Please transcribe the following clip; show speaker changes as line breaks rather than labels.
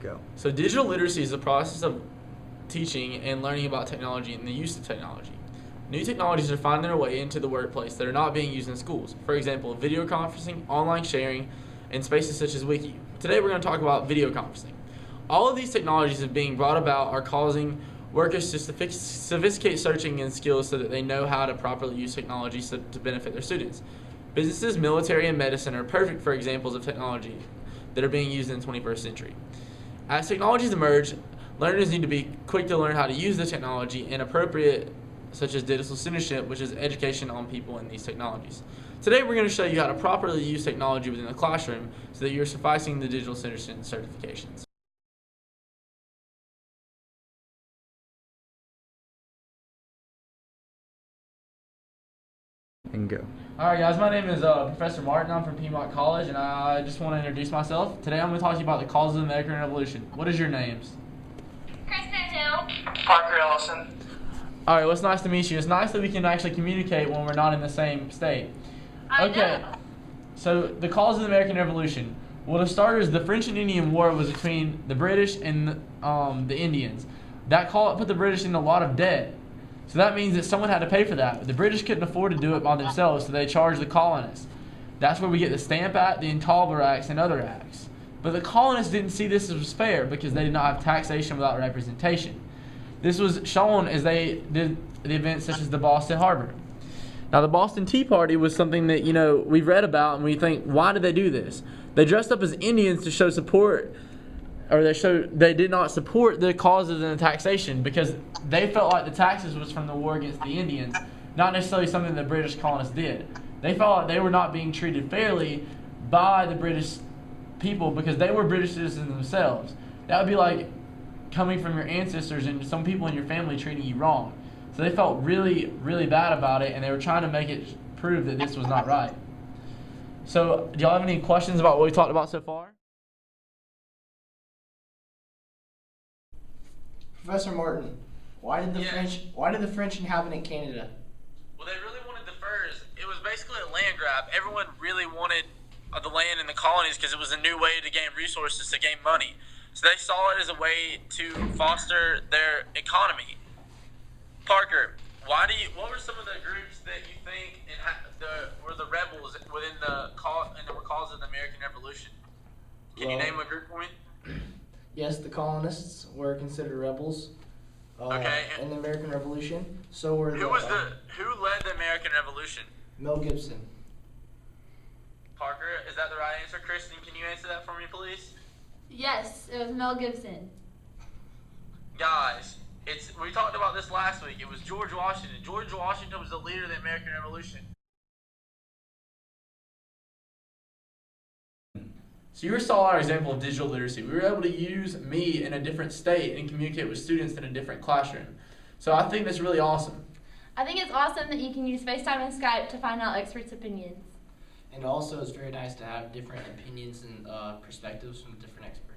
Go.
So digital literacy is the process of teaching and learning about technology and the use of technology. New technologies are finding their way into the workplace that are not being used in schools. For example, video conferencing, online sharing, and spaces such as Wiki. Today we're going to talk about video conferencing. All of these technologies that are being brought about are causing workers to sophisticate searching and skills so that they know how to properly use technology to benefit their students. Businesses, military, and medicine are perfect for examples of technology that are being used in the 21st century. As technologies emerge, learners need to be quick to learn how to use the technology and appropriate, such as digital citizenship, which is education on people in these technologies. Today we're going to show you how to properly use technology within the classroom so that you're sufficing the digital citizen certifications.
And go.
Alright guys, my name is Professor Martin. I'm from Piedmont College and I just want to introduce myself. Today I'm going to talk to you about the causes of the American Revolution. What is your names?
Kristen Hill.
Parker Ellison.
Alright, well it's nice to meet you. It's nice that we can actually communicate when we're not in the same state.
I
Okay,
know.
so the cause of the American Revolution. Well, to starters, the French and Indian War was between the British and the Indians. That put the British in a lot of debt. So that means that someone had to pay for that. The British couldn't afford to do it by themselves, so they charged the colonists. That's where we get the Stamp Act, the Intolerable Acts, and other acts. But the colonists didn't see this as fair because they did not have taxation without representation. This was shown as they did the events such as the Boston Harbor. Now, the Boston Tea Party was something that, we've read about and we think, why did they do this? They dressed up as Indians to show support, or they did not support the causes and the taxation because they felt like the taxes was from the war against the Indians, not necessarily something the British colonists did. They felt like they were not being treated fairly by the British people because they were British citizens themselves. That would be like coming from your ancestors and some people in your family treating you wrong. So they felt really, really bad about it, and they were trying to make it prove that this was not right. So, do y'all have any questions about what we talked about so far?
Professor Martin, why did the French inhabit Canada?
Well, they really wanted the furs. It was basically a land grab. Everyone really wanted the land in the colonies because it was a new way to gain resources, to gain money. So they saw it as a way to foster their economy. Parker, what were some of the groups that you think were the rebels within the cause of the American Revolution? Can you name a group for me?
Yes, the colonists were considered rebels
Okay.
in the American Revolution. So were
Who led the American Revolution?
Mel Gibson.
Parker, is that the right answer? Kristen, can you answer that for me, please?
Yes, it was Mel Gibson.
Guys, we talked about this last week. It was George Washington. George Washington was the leader of the American Revolution. So you saw our example of digital literacy. We were able to use me in a different state and communicate with students in a different classroom. So I think that's really awesome.
I think it's awesome that you can use FaceTime and Skype to find out experts' opinions.
And also, it's very nice to have different opinions and perspectives from different experts.